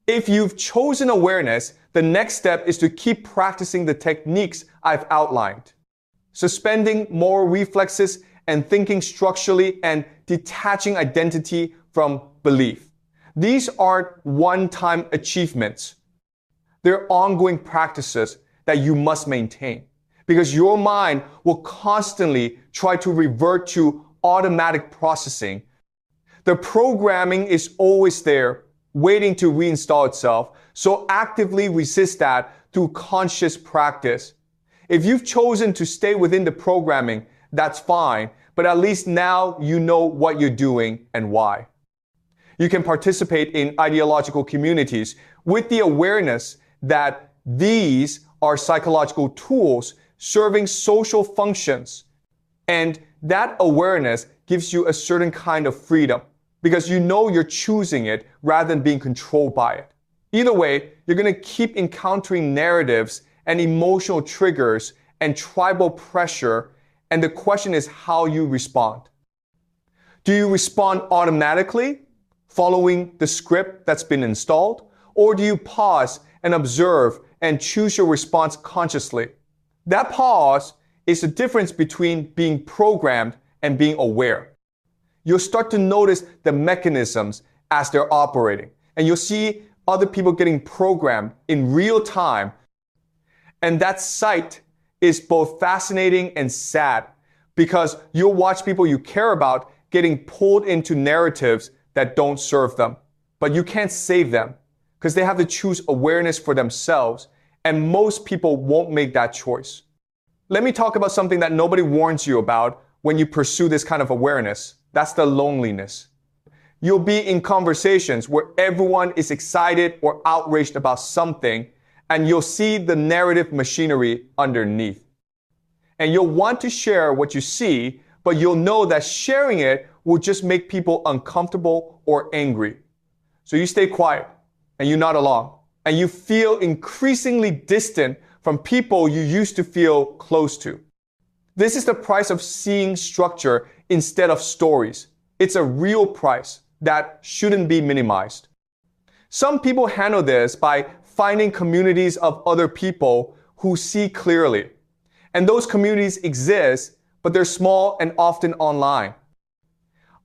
If you've chosen awareness, the next step is to keep practicing the techniques I've outlined. Suspending moral reflexes and thinking structurally and detaching identity from belief. These aren't one-time achievements. They're ongoing practices that you must maintain, because your mind will constantly try to revert to automatic processing. The programming is always there, waiting to reinstall itself, so actively resist that through conscious practice. If you've chosen to stay within the programming, that's fine, but at least now you know what you're doing and why. You can participate in ideological communities with the awareness that these are psychological tools serving social functions. And that awareness gives you a certain kind of freedom, because you know you're choosing it rather than being controlled by it. Either way, you're going to keep encountering narratives and emotional triggers and tribal pressure, and the question is how you respond. Do you respond automatically, following the script that's been installed, or do you pause and observe and choose your response consciously? That pause is the difference between being programmed and being aware. You'll start to notice the mechanisms as they're operating, and you'll see other people getting programmed in real time. And that sight is both fascinating and sad, because you'll watch people you care about getting pulled into narratives that don't serve them. But you can't save them, because they have to choose awareness for themselves, and most people won't make that choice. Let me talk about something that nobody warns you about when you pursue this kind of awareness. That's the loneliness. You'll be in conversations where everyone is excited or outraged about something, and you'll see the narrative machinery underneath. And you'll want to share what you see, but you'll know that sharing it will just make people uncomfortable or angry. So you stay quiet and you nod along, and you feel increasingly distant from people you used to feel close to. This is the price of seeing structure instead of stories. It's a real price that shouldn't be minimized. Some people handle this by finding communities of other people who see clearly. And those communities exist, but they're small and often online.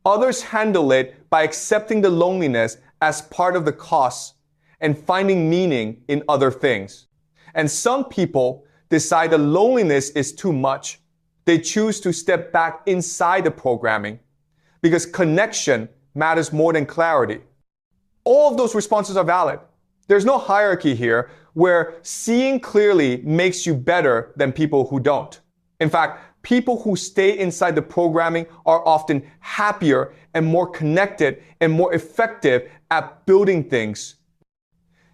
Others handle it by accepting the loneliness as part of the cost and finding meaning in other things. And some people decide the loneliness is too much. They choose to step back inside the programming because connection matters more than clarity. All of those responses are valid. There's no hierarchy here where seeing clearly makes you better than people who don't. In fact, people who stay inside the programming are often happier and more connected and more effective at building things.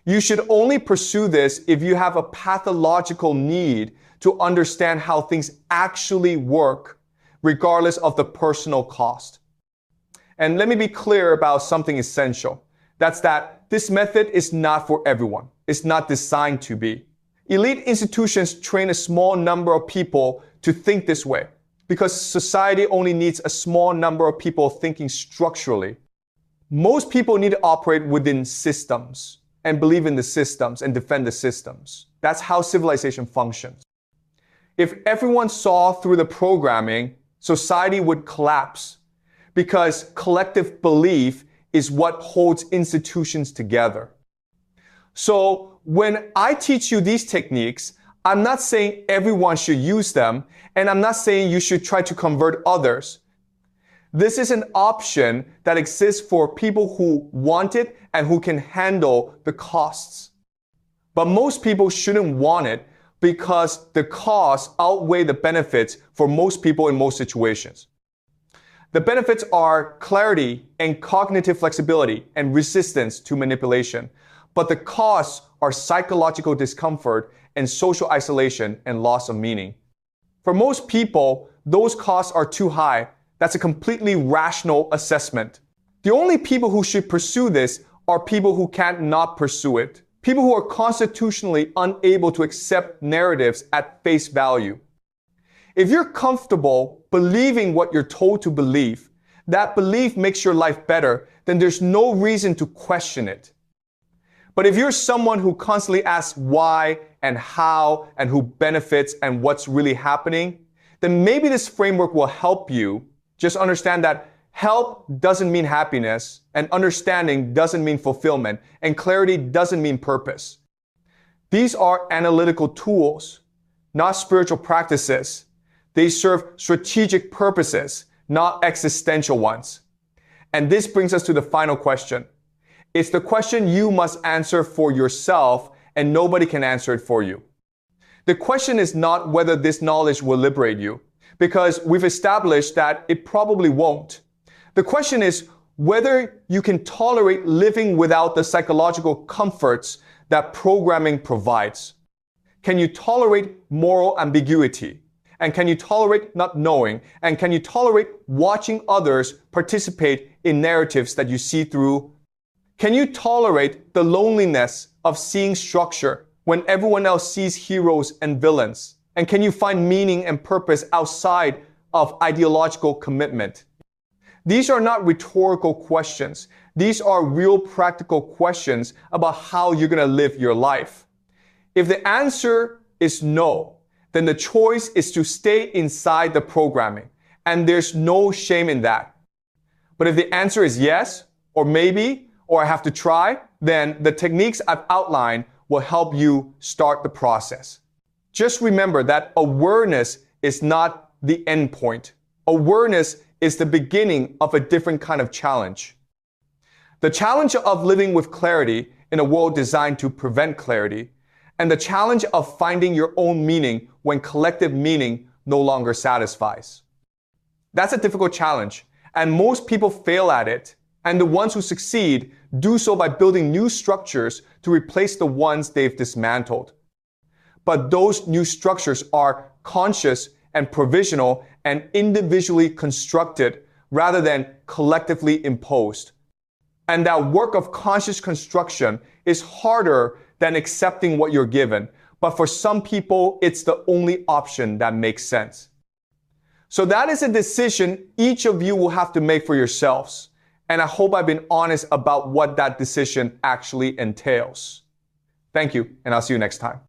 You should only pursue this if you have a pathological need to understand how things actually work, regardless of the personal cost. And let me be clear about something essential. That's that this method is not for everyone. It's not designed to be. Elite institutions train a small number of people to think this way because society only needs a small number of people thinking structurally. Most people need to operate within systems and believe in the systems and defend the systems. That's how civilization functions. If everyone saw through the programming, society would collapse because collective belief is what holds institutions together. So when I teach you these techniques, I'm not saying everyone should use them, and I'm not saying you should try to convert others. This is an option that exists for people who want it and who can handle the costs. But most people shouldn't want it because the costs outweigh the benefits for most people in most situations. The benefits are clarity and cognitive flexibility and resistance to manipulation. But the costs are psychological discomfort and social isolation and loss of meaning. For most people, those costs are too high. That's a completely rational assessment. The only people who should pursue this are people who can't not pursue it. People who are constitutionally unable to accept narratives at face value. If you're comfortable believing what you're told to believe, that belief makes your life better, then there's no reason to question it. But if you're someone who constantly asks why and how and who benefits and what's really happening, then maybe this framework will help you. Just understand that help doesn't mean happiness, and understanding doesn't mean fulfillment, and clarity doesn't mean purpose. These are analytical tools, not spiritual practices. They serve strategic purposes, not existential ones. And this brings us to the final question. It's the question you must answer for yourself, and nobody can answer it for you. The question is not whether this knowledge will liberate you, because we've established that it probably won't. The question is whether you can tolerate living without the psychological comforts that programming provides. Can you tolerate moral ambiguity? And can you tolerate not knowing? And can you tolerate watching others participate in narratives that you see through? Can you tolerate the loneliness of seeing structure when everyone else sees heroes and villains? And can you find meaning and purpose outside of ideological commitment? These are not rhetorical questions. These are real practical questions about how you're going to live your life. If the answer is no, then the choice is to stay inside the programming. And there's no shame in that. But if the answer is yes, or maybe, or I have to try, then the techniques I've outlined will help you start the process. Just remember that awareness is not the end point. Awareness is the beginning of a different kind of challenge. The challenge of living with clarity in a world designed to prevent clarity, and the challenge of finding your own meaning when collective meaning no longer satisfies. That's a difficult challenge, and most people fail at it, and the ones who succeed do so by building new structures to replace the ones they've dismantled. But those new structures are conscious and provisional and individually constructed rather than collectively imposed. And that work of conscious construction is harder than accepting what you're given. But for some people, it's the only option that makes sense. So that is a decision each of you will have to make for yourselves. And I hope I've been honest about what that decision actually entails. Thank you, and I'll see you next time.